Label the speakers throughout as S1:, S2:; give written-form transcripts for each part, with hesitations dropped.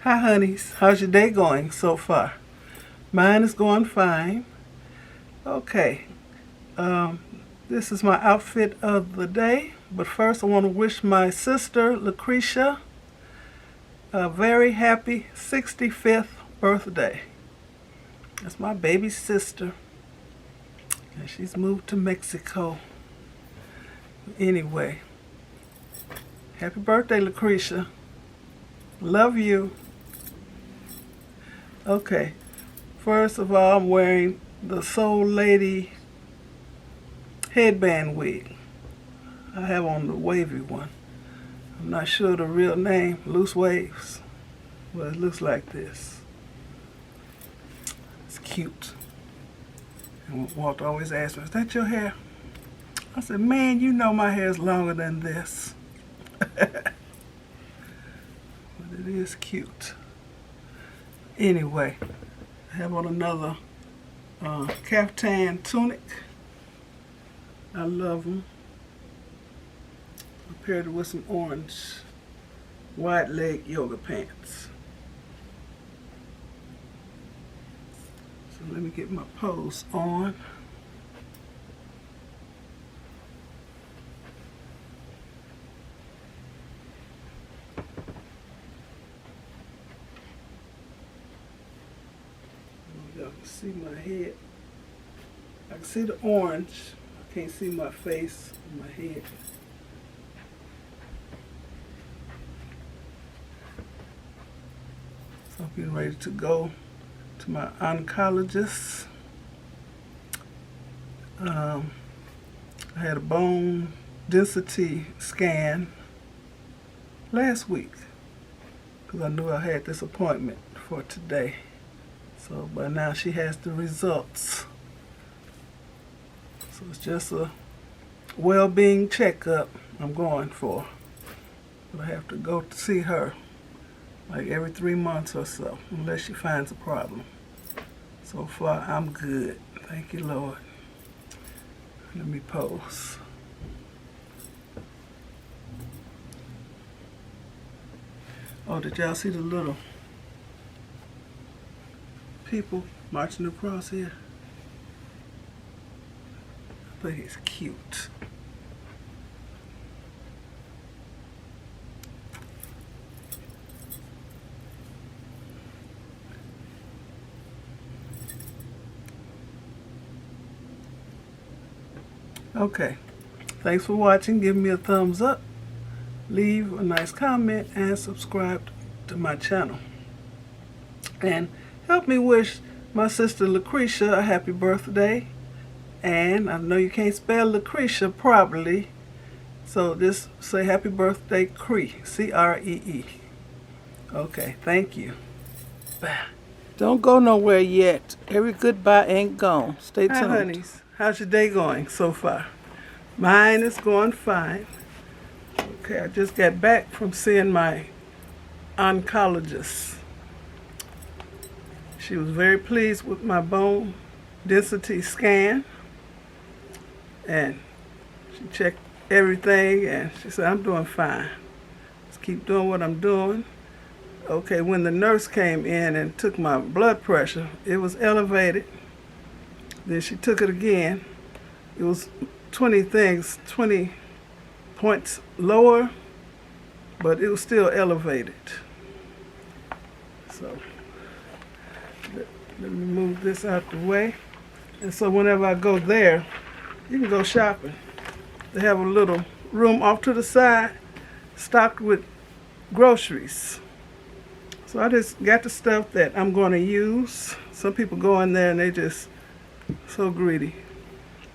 S1: Hi honeys, how's your day going so far? Mine is going fine. Okay, this is my outfit of the day, but first I want to wish my sister Lucretia a very happy 65th birthday. That's my baby sister, and she's moved to Mexico. Anyway, happy birthday, Lucretia. Love you. Okay, first of all, I'm wearing the Soul Lady headband wig. I have on the wavy one. I'm not sure the real name, loose waves. Well, it looks like this. It's cute. And Walt always asks me, is that your hair? I said, man, you know my hair is longer than this. But it is cute. Anyway, I have on another caftan tunic. I love them. I paired it with some orange wide leg yoga pants. So let me get my pose on. Y'all can see my head. I can see the orange. I can't see my face and my head. So I'm getting ready to go to my oncologist. I had a bone density scan last week because I knew I had this appointment for today. So by now she has the results. So it's just a well-being checkup I'm going for. But I have to go to see her like every 3 months or so, unless she finds a problem. So far I'm good. Thank you, Lord. Let me pose. Oh, did y'all see the little people marching across here? I think it's cute. Okay, thanks for watching. Give me a thumbs up, leave a nice comment, and subscribe to my channel. And help me wish my sister Lucretia a happy birthday. And I know you can't spell Lucretia properly, so just say happy birthday Cree, C-R-E-E. Okay, thank you. Bye.
S2: Don't go nowhere yet. Every goodbye ain't gone. Stay tuned.
S1: Hi, honeys. How's your day going so far? Mine is going fine. Okay, I just got back from seeing my oncologist. She was very pleased with my bone density scan. And she checked everything and she said, I'm doing fine. Just keep doing what I'm doing. Okay, when the nurse came in and took my blood pressure, it was elevated. Then she took it again. It was 20 points lower, but it was still elevated. So let me move this out the way. And so whenever I go there, you can go shopping. They have a little room off to the side stocked with groceries. So I just got the stuff that I'm going to use. Some people go in there and they just so greedy.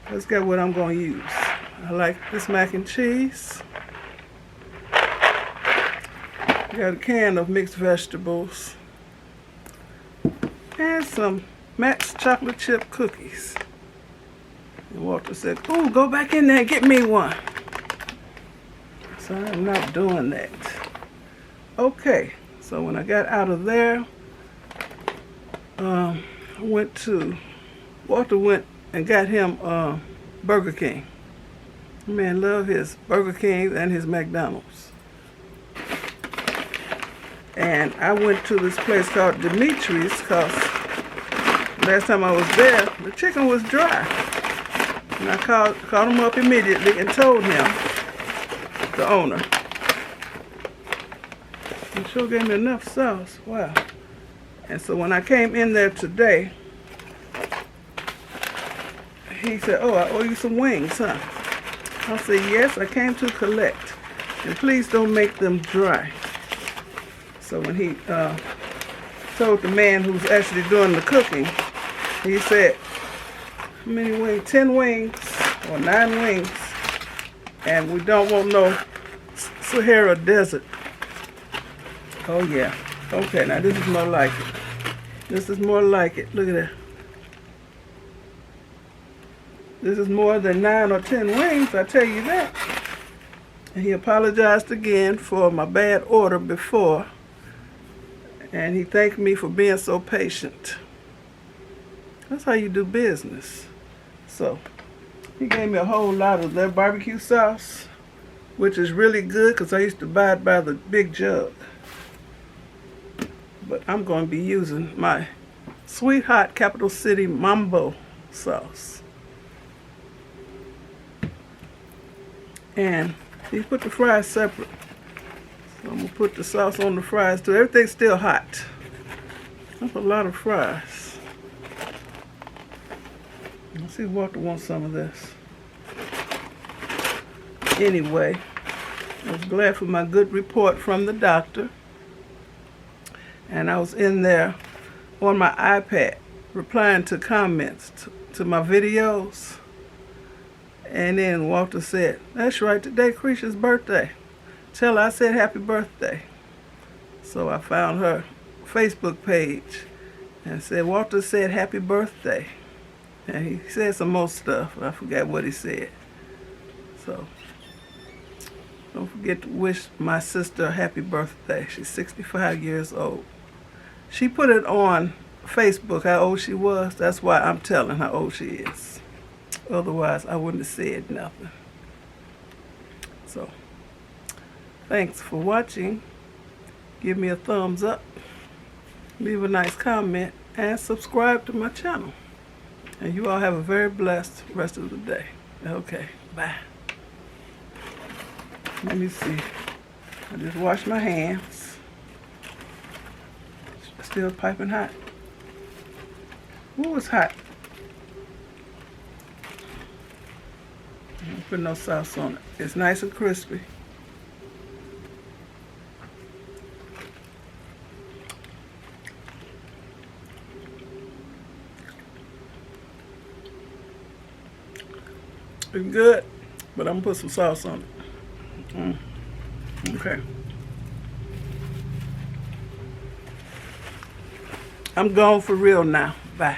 S1: I just got what I'm going to use. I like this mac and cheese. Got a can of mixed vegetables. And some Max chocolate chip cookies. And Walter said, "Ooh, go back in there and get me one." So I'm not doing that. Okay, so when I got out of there, I went to, Walter went and got him Burger King. Man, love his Burger King and his McDonald's. And I went to this place called Dimitri's because last time I was there, the chicken was dry. And I called him up immediately and told him, the owner. He sure gave me enough sauce. Wow. And so when I came in there today, he said, "Oh, I owe you some wings, huh?" I said, "Yes, I came to collect. And please don't make them dry." So when he told the man who's actually doing the cooking, he said, "How many wings? 10 wings or 9 wings. And we don't want no Sahara Desert." Oh yeah. Okay, now this is more like it. This is more like it. Look at that. This is more than 9 or 10 wings, I tell you that. And he apologized again for my bad order before. And he thanked me for being so patient. That's how you do business. So, he gave me a whole lot of their barbecue sauce, which is really good because I used to buy it by the big jug. But I'm going to be using my Sweet Hot Capital City Mambo sauce. And he put the fries separate. So I'm going to put the sauce on the fries too. Everything's still hot. That's a lot of fries. Let's see if Walter wants some of this. Anyway, I was glad for my good report from the doctor. And I was in there on my iPad replying to comments to my videos. And then Walter said, "That's right, today Creisha's birthday. Tell her I said happy birthday." So I found her Facebook page and said, "Walter said happy birthday." And he said some more stuff. I forgot what he said. So don't forget to wish my sister a happy birthday. She's 65 years old. She put it on Facebook how old she was. That's why I'm telling how old she is. Otherwise, I wouldn't have said nothing. So, thanks for watching. Give me a thumbs up. Leave a nice comment. And subscribe to my channel. And you all have a very blessed rest of the day. Okay, bye. Let me see. I just washed my hands. Still piping hot. What was hot? Don't put no sauce on it. It's nice and crispy. It's good, but I'm gonna put some sauce on it. Okay. I'm gone for real now. Bye.